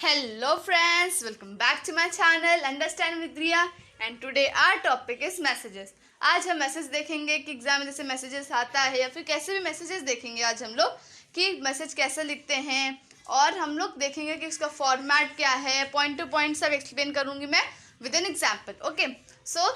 Hello friends, welcome back to my channel Understand with Riya and today our topic is messages। आज हम message देखेंगे कि exam में जैसे मैसेजेस आता है या फिर कैसे भी मैसेजेस देखेंगे आज हम लोग कि मैसेज कैसे लिखते हैं और हम लोग देखेंगे कि उसका फॉर्मेट क्या है, पॉइंट टू पॉइंट सब एक्सप्लेन करूँगी मैं with an example. Okay, so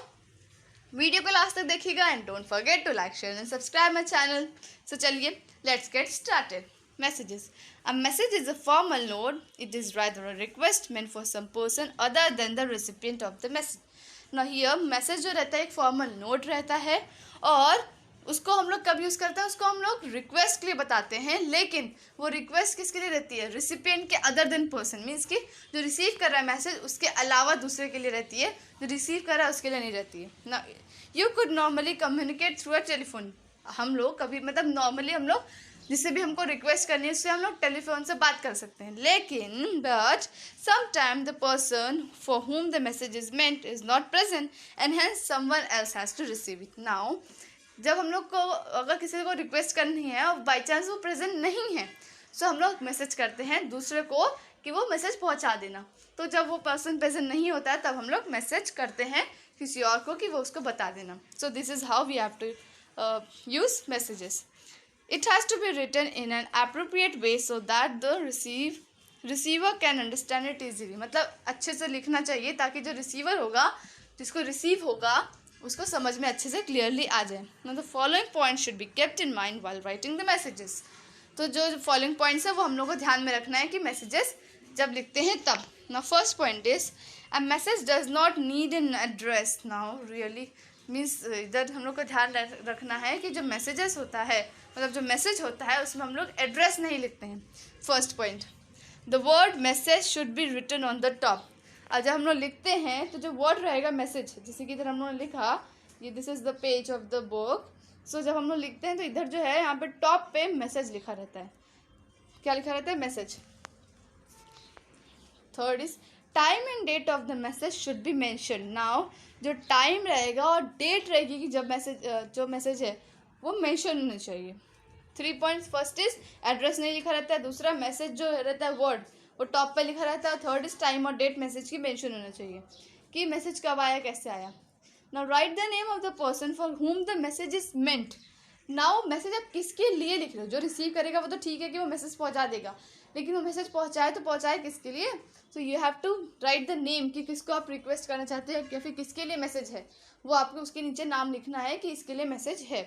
video को लास्ट तक देखिएगा and don't forget to like share and subscribe my channel. So चलिए let's get started. Messages. A message is a formal note. It is rather a request meant for some person other than the recipient of the message. Now here message जो रहता है एक formal note रहता है और उसको हम लोग कब यूज़ करते हैं, उसको हम लोग रिक्वेस्ट के लिए बताते हैं, लेकिन वो रिक्वेस्ट किसके लिए रहती है, रिसिपिएंट के अदर देन पर्सन, मीन्स कि जो रिसीव कर रहा है मैसेज उसके अलावा दूसरे के लिए रहती है, जो रिसीव कर रहा है उसके लिए नहीं रहती है ना। You could normally communicate through a telephone. हम लोग कभी मतलब नॉर्मली हम लोग जिससे भी हमको रिक्वेस्ट करनी है उससे हम लोग टेलीफोन से बात कर सकते हैं, लेकिन but sometime the person for whom the message is meant is not present and hence someone else has to receive it. Now जब हम लोग को अगर किसी को रिक्वेस्ट करनी है और बाई चांस वो प्रेजेंट नहीं है तो हम लोग मैसेज करते हैं दूसरे को कि वो मैसेज पहुंचा देना। तो जब वो पर्सन प्रेजेंट नहीं होता है तब हम लोग मैसेज करते हैं किसी और को कि वो उसको बता देना। So this is how we have to use messages. It has to be written in an appropriate way so that the receiver can understand it easily। मतलब अच्छे से लिखना चाहिए ताकि जो रिसीवर होगा, जिसको रिसीव होगा, उसको समझ में अच्छे से क्लियरली आ जाए। मतलब following point should be kept in mind while writing the messages. तो जो फॉलोइंग पॉइंट्स है वो हम लोग को ध्यान में रखना है कि मैसेजेस जब लिखते हैं तब। Now first point is a message does not need an address. Now really means इधर हम लोग को ध्यान रखना है कि जो मैसेजेस होता है, मतलब जो मैसेज होता है उसमें हम लोग एड्रेस नहीं लिखते हैं। First point, the word message should be written on the top. और जब हम लोग लिखते हैं तो जो वर्ड रहेगा मैसेज, जैसे कि इधर हम लोग ने लिखा ये this is the page of the book. So जब हम लोग लिखते हैं तो इधर जो है यहाँ पे टॉप पे मैसेज लिखा रहता है। क्या लिखा रहता है? Message. Third is time and date of the message should be mention. Now जो टाइम रहेगा और डेट रहेगी कि जब जो मैसेज है वो मेंशन होना चाहिए। 3 पॉइंट्स, फर्स्ट इज एड्रेस नहीं लिखा रहता है, दूसरा मैसेज जो रहता है वर्ड वो टॉप पे लिखा रहता है, थर्ड इज टाइम और डेट मैसेज की मेंशन होना चाहिए कि मैसेज कब आया, कैसे आया। Now right the name of the person for whom the message is meant. Now message आप किसके लिए लिख रहे हो? जो रिसीव करेगा वो तो ठीक है कि वो मैसेज पहुंचा देगा, लेकिन वो मैसेज पहुंचाए तो पहुंचाए किसके लिए? So you have to write the name कि किसको आप रिक्वेस्ट करना चाहते हैं या फिर किसके लिए मैसेज है, वो आपको उसके नीचे नाम लिखना है कि इसके लिए मैसेज है।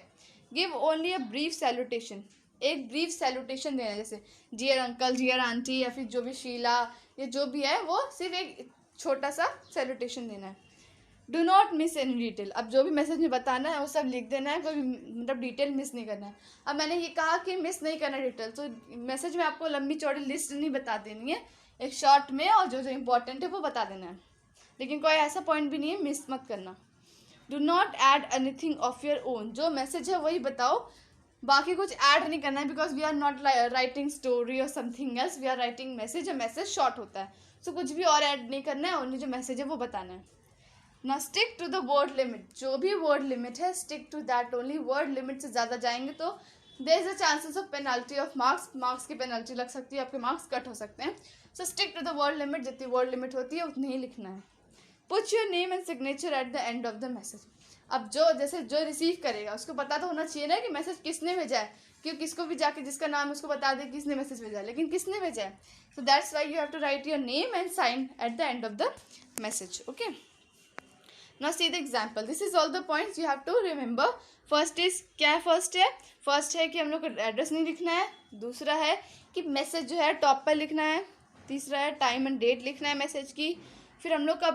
Give only a brief salutation. एक ब्रीफ सैल्यूटेशन देना, जैसे डियर अंकल, डियर आंटी या फिर जो भी शीला या जो भी है, वो सिर्फ एक छोटा सा सैल्यूटेशन देना है। Do not miss any detail. अब जो भी मैसेज में बताना है वो सब लिख देना है, कोई मतलब डिटेल मिस नहीं करना है। अब मैंने ये कहा कि मिस नहीं करना डिटेल, तो मैसेज में आपको लंबी चौड़ी लिस्ट नहीं बता देनी है, एक शॉर्ट में और जो जो इम्पोर्टेंट है वो बता देना है, लेकिन कोई ऐसा पॉइंट भी नहीं है मिस मत करना। Do not add anything of your own. जो मैसेज है वही बताओ, बाकी कुछ ऐड नहीं करना है, because we are not writing story और something else, we are writing message और मैसेज शॉर्ट होता है, सो कुछ भी और ऐड नहीं करना है, ओनली जो मैसेज है वो बताना है ना। Stick to the word limit. जो भी वर्ड लिमिट है stick to that only. Word limit से ज़्यादा जाएंगे तो there is a chances of penalty of marks की पेनल्टी लग सकती है, आपके मार्क्स कट हो सकते हैं। So stick to the word limit, जितनी वर्ड लिमिट होती है उतनी ही लिखना है। Put your name and signature at the end of the message. अब जो रिसीव करेगा उसको पता तो होना चाहिए ना कि मैसेज किसने भेजा है, क्यों किसको भी जाके जिसका नाम है उसको बता दे किसने मैसेज भेजा है, लेकिन किसने भेजा है। So that's why you have to write your name and sign at the end of the message. Okay, now see the example. This is all the points you have to remember. First is क्या है? First है कि हम लोग को address नहीं लिखना है, दूसरा है कि मैसेज जो है टॉप पर लिखना है, तीसरा है टाइम एंड डेट लिखना है मैसेज की, फिर हम लोग का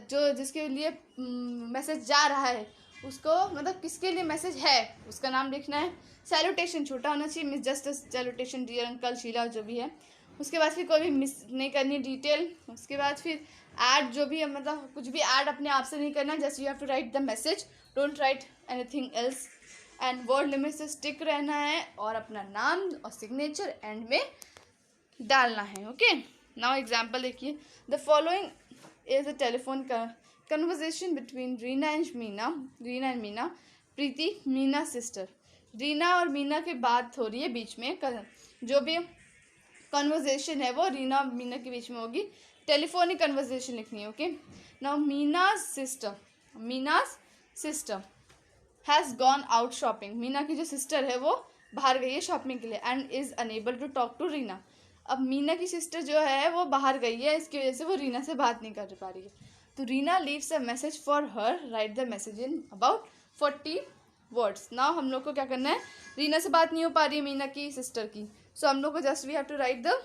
जो जिसके लिए मैसेज जा रहा है उसको मतलब किसके लिए मैसेज है उसका नाम लिखना है। सैल्यूटेशन छोटा होना चाहिए, miss just salutation dear uncle, Sheela, जो भी है। उसके बाद फिर कोई भी मिस नहीं करनी डिटेल। उसके बाद फिर ऐड जो भी है, मतलब कुछ भी ऐड अपने आप से नहीं करना, just you have to write the message, don't write anything else. And word limit से स्टिक रहना है और अपना नाम और सिग्नेचर एंड में डालना है। ओके, नाउ एग्जाम्पल देखिए। The following is a telephone conversation between Reena and Meena. Preeti Meena sister. Reena और मीना की बात हो रही है बीच में, जो भी कन्वर्जेशन है वो रीना और मीना के बीच में होगी, टेलीफोनिक कन्वर्जेशन लिखनी है। Okay, now Meena's sister has gone out shopping. Meena की जो सिस्टर है वो बाहर गई है शॉपिंग के लिए, and is unable to talk to Reena. अब मीना की सिस्टर जो है वो बाहर गई है, इसकी वजह से वो रीना से बात नहीं कर पा रही है। तो Reena leaves a message for her, right the message in about 40 words. Now हम लोग को क्या करना है, रीना से बात नहीं हो पा रही है मीना की सिस्टर की, सो हम लोग को just we have to write the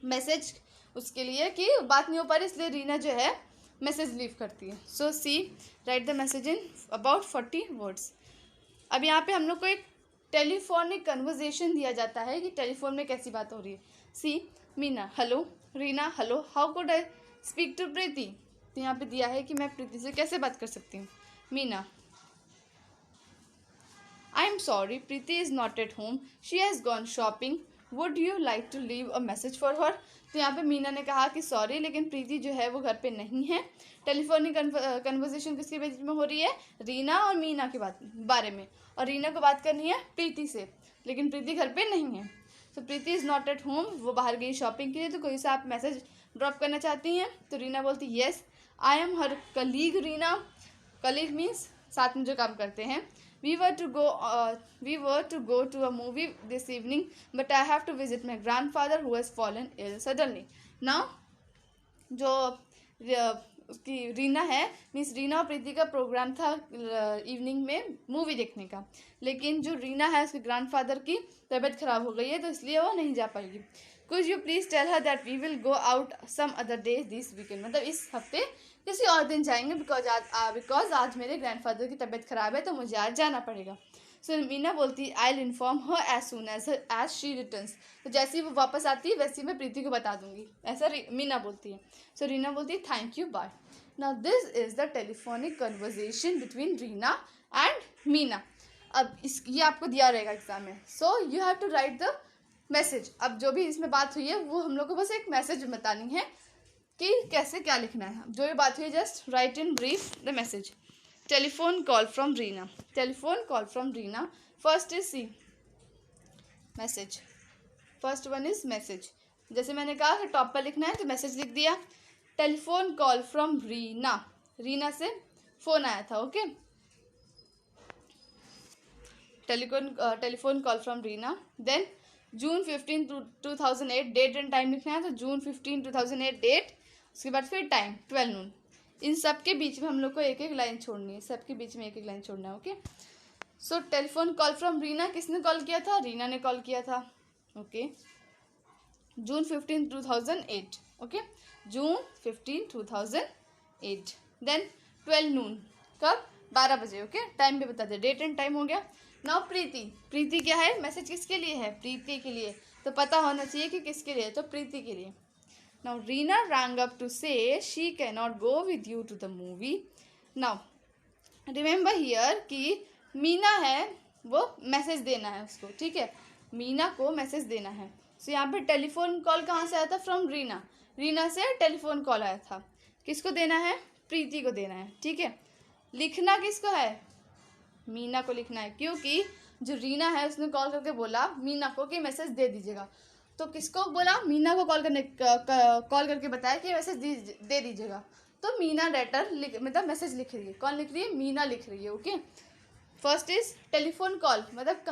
message उसके लिए कि बात नहीं हो पा रही, इसलिए रीना जो है मैसेज लीव करती है। So see write the message in about 40 words. अब यहाँ पे हम लोग को एक टेलीफोनिक कन्वर्जेशन दिया जाता है कि टेलीफोन में कैसी बात हो रही है। See Meena hello, Reena hello, how could I speak to Preeti. तो यहाँ पे दिया है कि मैं प्रीति से कैसे बात कर सकती हूँ। Meena I am sorry, Preeti is not at home, she has gone shopping, would you like to leave a message for her. तो यहाँ पे मीना ने कहा कि सॉरी, लेकिन प्रीति जो है वो घर पे नहीं है। टेलीफोनिक कन्वर्सेशन किसके बीच में हो रही है, रीना और मीना के बारे में, और रीना को बात करनी है प्रीति से, लेकिन प्रीति घर पे नहीं है। तो प्रीति इज़ नॉट एट होम, वो बाहर गई शॉपिंग के लिए, तो कोई सा आप मैसेज ड्रॉप करना चाहती हैं। तो रीना बोलती yes, I am her colleague Reena, colleague means साथ में जो काम करते हैं। We were to go to a movie this evening, but I have to visit my grandfather who has fallen ill suddenly. Now, जो उसकी रीना है, मीन्स रीना और प्रीति का प्रोग्राम था इवनिंग में मूवी देखने का, लेकिन जो रीना है उसके ग्रैंडफादर की तबीयत खराब हो गई है, तो इसलिए वो नहीं जा पाएगी। Could you please tell her that we will go out some other day this weekend, मतलब इस हफ्ते किसी और दिन जाएंगे, बिकॉज आज मेरे ग्रैंडफादर की तबीयत खराब है, तो मुझे आज जाना पड़ेगा। सो मीना बोलती I will inform her as soon as she returns, तो जैसे ही वो वापस आती है वैसे ही मैं प्रीति को बता दूंगी, ऐसा मीना बोलती है। सो रीना बोलती है thank you, bye. Now this is the telephonic conversation between Reena and Meena. अब ये आपको दिया रहेगा एग्जाम में, so you have to write the message. अब जो भी इसमें बात हुई है वो हम लोग को बस एक मैसेज बतानी है कि कैसे क्या लिखना है। जो ये बात हुई है just write in brief the message. Telephone call from Reena, telephone call from Reena, first is see message, first one is message. जैसे मैंने कहा कि टॉप पर लिखना है तो मैसेज लिख दिया। Telephone call from Reena, Reena से फोन आया था। Okay, telephone call from Reena. Then June 15, 2008, date and time लिखना है, तो June 15, 2008 डेट, उसके बाद फिर टाइम 12 नून। इन सब के बीच में हम लोग को एक एक लाइन छोड़नी है, सबके बीच में एक एक लाइन छोड़ना है। Okay, so telephone call from Reena, किसने कॉल किया था, रीना ने कॉल किया था। Okay, June 15, 2008। Okay, June 15, 2008। Then 12 noon, कब, 12 बजे। ओके, टाइम भी बता दे, डेट एंड टाइम हो गया। नाउ प्रीति, प्रीति क्या है, मैसेज किसके लिए है, प्रीति के लिए, तो पता होना चाहिए कि किसके लिए, तो प्रीति के लिए। Now Reena rang up to say she cannot go with you to the movie. Now remember here कि मीना है, वो मैसेज देना है उसको, ठीक है, मीना को मैसेज देना है। सो यहाँ पे टेलीफोन कॉल कहाँ से आया था, फ्रॉम रीना, रीना से टेलीफोन कॉल आया था, किसको देना है, प्रीति को देना है। ठीक है, लिखना किसको है, मीना को लिखना है, क्योंकि जो रीना है उसने कॉल करके बोला मीना को कि मैसेज दे दीजिएगा। तो किसको बोला, मीना को कॉल करके बताया कि मैसेज दे दीजिएगा। तो मीना लेटर मतलब मैसेज लिख रही है, कौन लिख रही है, मीना लिख रही है। Okay, first is telephone call, मतलब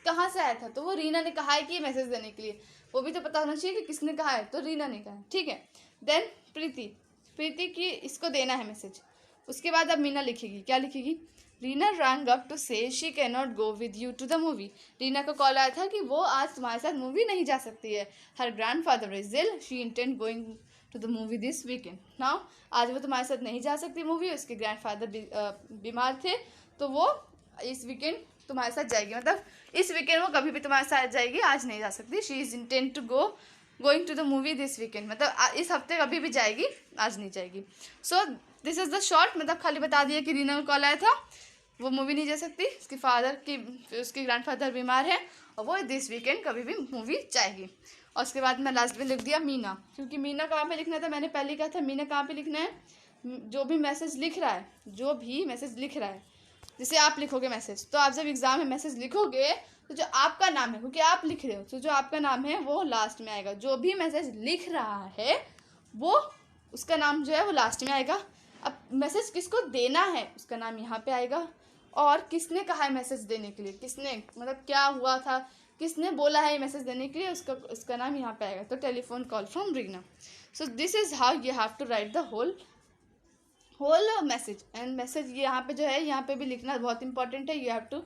कहाँ से आया था, तो वो रीना ने कहा है कि मैसेज देने के लिए, वो भी तो पता होना चाहिए कि किसने कहा है, तो रीना ने कहा है। ठीक है, देन प्रीति की इसको देना है मैसेज। उसके बाद अब मीना लिखेगी, क्या लिखेगी, Reena rang up to say she cannot go with you to the movie. Reena को कॉल आया था कि वो आज तुम्हारे साथ मूवी नहीं जा सकती है। Her grandfather is ill, she intend going to the movie this weekend. Now आज वो तुम्हारे साथ नहीं जा सकती मूवी, उसके ग्रैंडफादर बीमार थे, तो वो इस वीकेंड तुम्हारे साथ जाएगी, मतलब इस वीकेंड वो कभी भी तुम्हारे साथ जाएगी, आज नहीं जा सकती। She is intend to going to the movie this weekend, मतलब इस हफ्ते कभी भी जाएगी, आज नहीं जाएगी। So this is the short, मतलब खाली बता दिया कि रीना को कॉल आया था, वो मूवी नहीं जा सकती, उसके ग्रैंडफादर बीमार है, और वो दिस वीकेंड कभी भी मूवी जाएगी। और उसके बाद मैं लास्ट में लिख दिया मीना, क्योंकि मीना कहाँ पे लिखना था, मैंने पहले कहा था मीना कहाँ पे लिखना है, जो भी मैसेज लिख रहा है जैसे आप लिखोगे मैसेज, तो आप जब एग्ज़ाम में मैसेज लिखोगे तो जो आपका नाम है, क्योंकि आप लिख रहे हो, तो जो आपका नाम है वो लास्ट में आएगा। जो भी मैसेज लिख रहा है वो उसका नाम जो है वो लास्ट में आएगा। अब मैसेज किसको देना है उसका नाम यहाँ पे आएगा, और किसने कहा है मैसेज देने के लिए, किसने मतलब क्या हुआ था, किसने बोला है मैसेज देने के लिए, उसका नाम यहाँ पे आएगा। तो telephone call from Reena. So this is how you have to write the whole message. And message यहाँ पे जो है, यहाँ पे भी लिखना बहुत इंपॉर्टेंट है। You have to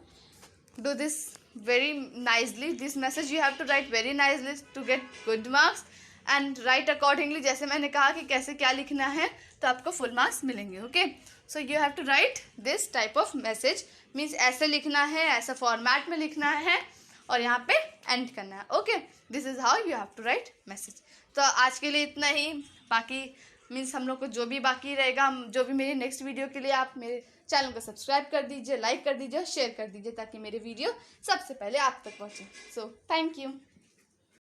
do this very nicely. This message you have to write very nicely to get good marks and write accordingly. जैसे मैंने कहा कि कैसे क्या लिखना है तो आपको फुल मार्क्स मिलेंगे। Okay, so you have to write this type of message, means ऐसे लिखना है, ऐसा फॉर्मेट में लिखना है और यहाँ पे एंड करना है। Okay, this is how you have to write message. तो आज के लिए इतना ही। बाकी मीन्स हम लोग को जो भी बाकी रहेगा, जो भी मेरी नेक्स्ट वीडियो के लिए आप मेरे चैनल को सब्सक्राइब कर दीजिए, लाइक कर दीजिए और शेयर कर दीजिए, ताकि मेरे वीडियो सबसे पहले आप तक पहुँचे। So thank you.